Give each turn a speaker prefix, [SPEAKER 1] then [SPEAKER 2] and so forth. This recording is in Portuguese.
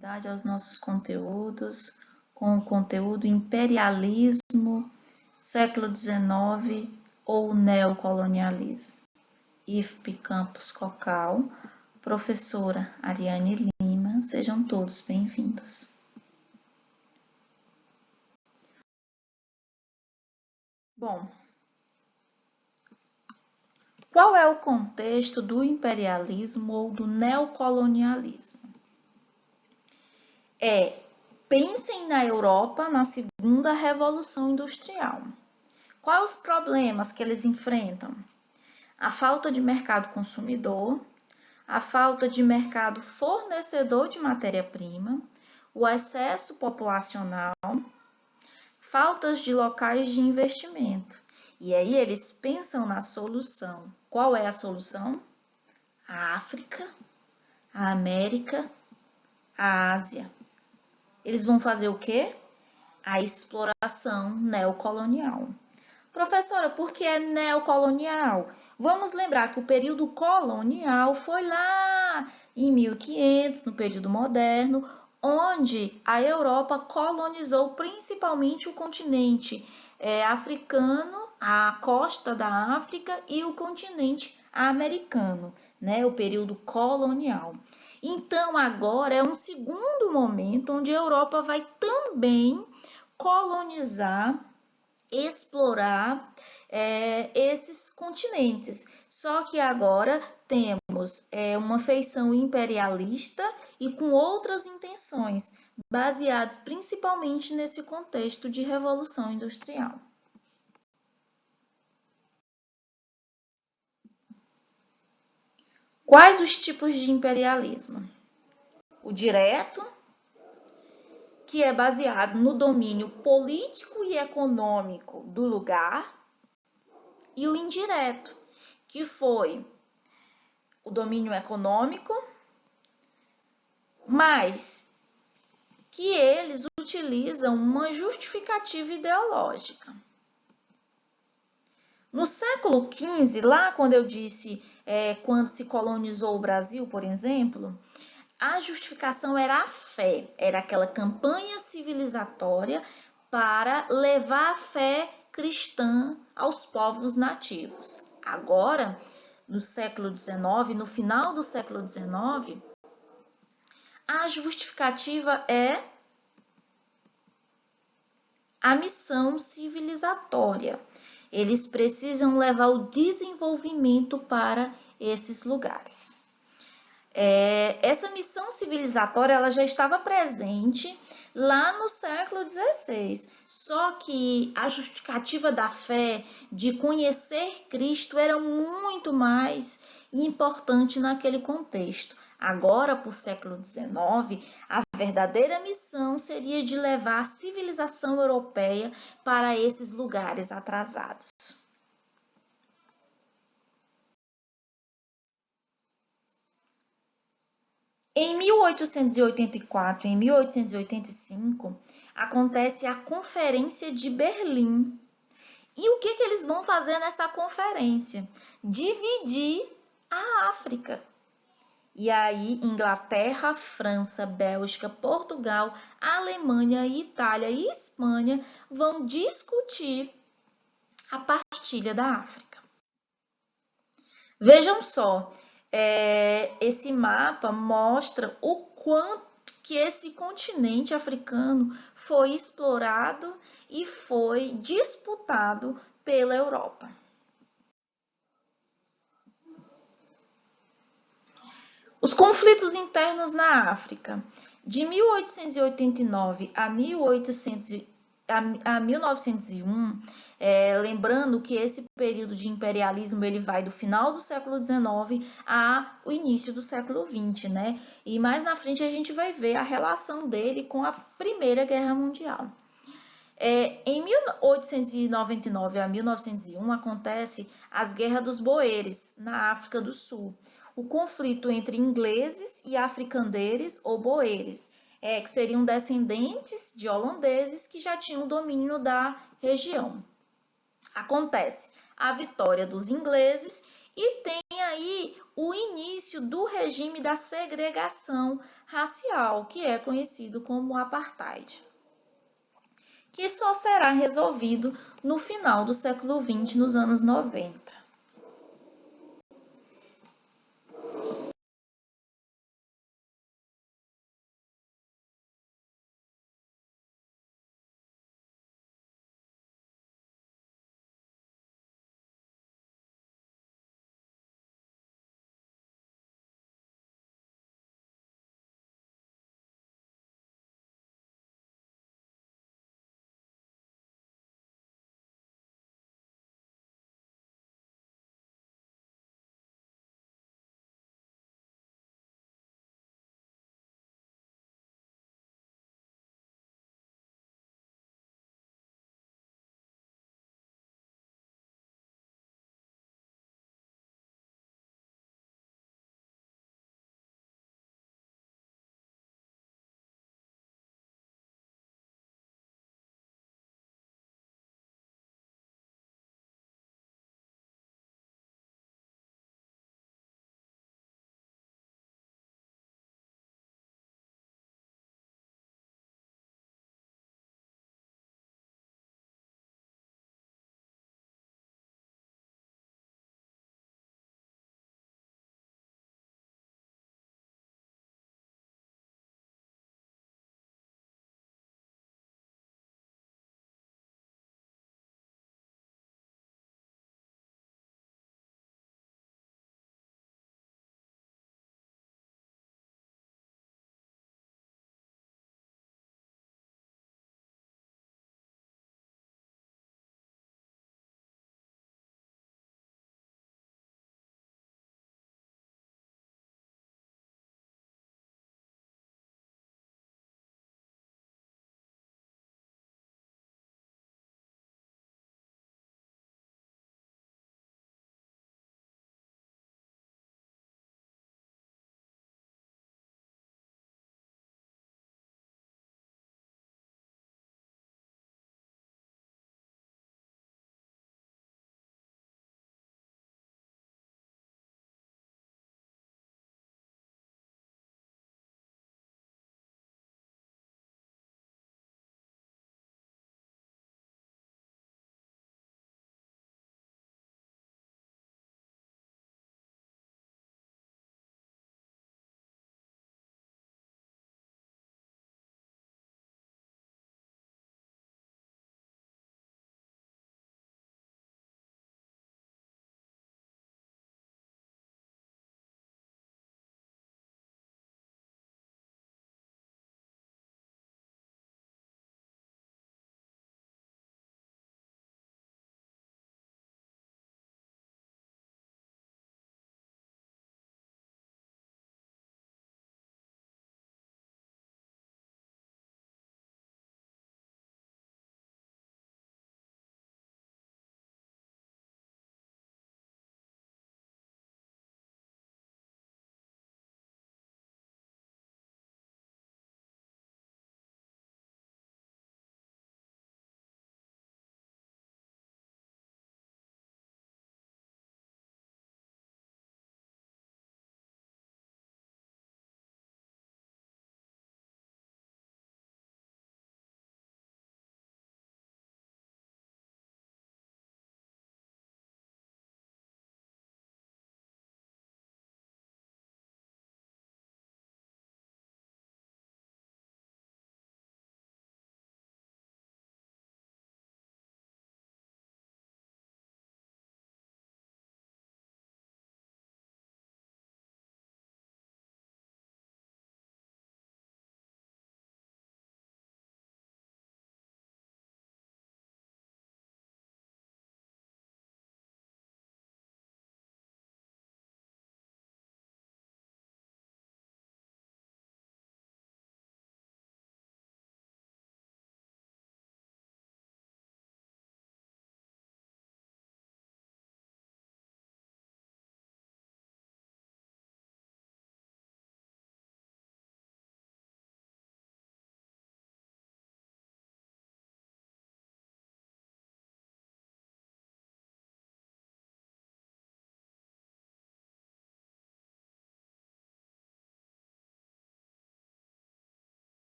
[SPEAKER 1] continuidade aos nossos conteúdos, com o conteúdo Imperialismo, século XIX ou Neocolonialismo. IFP Campus Cocal, professora Ariane Lima, sejam todos bem-vindos. Bom, qual é o contexto do imperialismo ou do neocolonialismo? Pensem na Europa na segunda Revolução Industrial. Quais os problemas que eles enfrentam? A falta de mercado consumidor, a falta de mercado fornecedor de matéria-prima, o excesso populacional, faltas de locais de investimento. E aí eles pensam na solução. Qual é a solução? A África, a América, a Ásia. Eles vão fazer o quê? A exploração neocolonial. Professora, por que é neocolonial? Vamos lembrar que o período colonial foi lá em 1500, no período moderno, onde a Europa colonizou principalmente o continente africano, a costa da África e o continente americano, né? O período colonial. Então, agora é um segundo momento onde a Europa vai também colonizar, explorar esses continentes. Só que agora temos uma feição imperialista e com outras intenções, baseadas principalmente nesse contexto de Revolução Industrial. Quais os tipos de imperialismo? O direto, que é baseado no domínio político e econômico do lugar, e o indireto, que foi o domínio econômico, mas que eles utilizam uma justificativa ideológica. No século XV, lá quando eu disse, quando se colonizou o Brasil, por exemplo, a justificação era a fé, era aquela campanha civilizatória para levar a fé cristã aos povos nativos. Agora, no século XIX, no final do século XIX, a justificativa é a missão civilizatória. Eles precisam levar o desenvolvimento para esses lugares. Essa missão civilizatória ela já estava presente lá no século XVI, só que a justificativa da fé de conhecer Cristo era muito mais importante naquele contexto. Agora, para o século XIX, a verdadeira missão seria de levar a civilização europeia para esses lugares atrasados. Em 1884 e em 1885, acontece a Conferência de Berlim. E o que eles vão fazer nessa conferência? Dividir a África. E aí, Inglaterra, França, Bélgica, Portugal, Alemanha, Itália e Espanha vão discutir a partilha da África. Vejam só, esse mapa mostra o quanto que esse continente africano foi explorado e foi disputado pela Europa. Os conflitos internos na África. De 1889 a 1901, lembrando que esse período de imperialismo ele vai do final do século XIX ao início do século XX, né? E mais na frente a gente vai ver a relação dele com a Primeira Guerra Mundial. Em 1899 a 1901 acontece as Guerras dos Boeres na África do Sul. O conflito entre ingleses e africanderes ou boeres, que seriam descendentes de holandeses que já tinham domínio da região. Acontece a vitória dos ingleses e tem aí o início do regime da segregação racial, que é conhecido como apartheid, que só será resolvido no final do século XX, nos anos 90.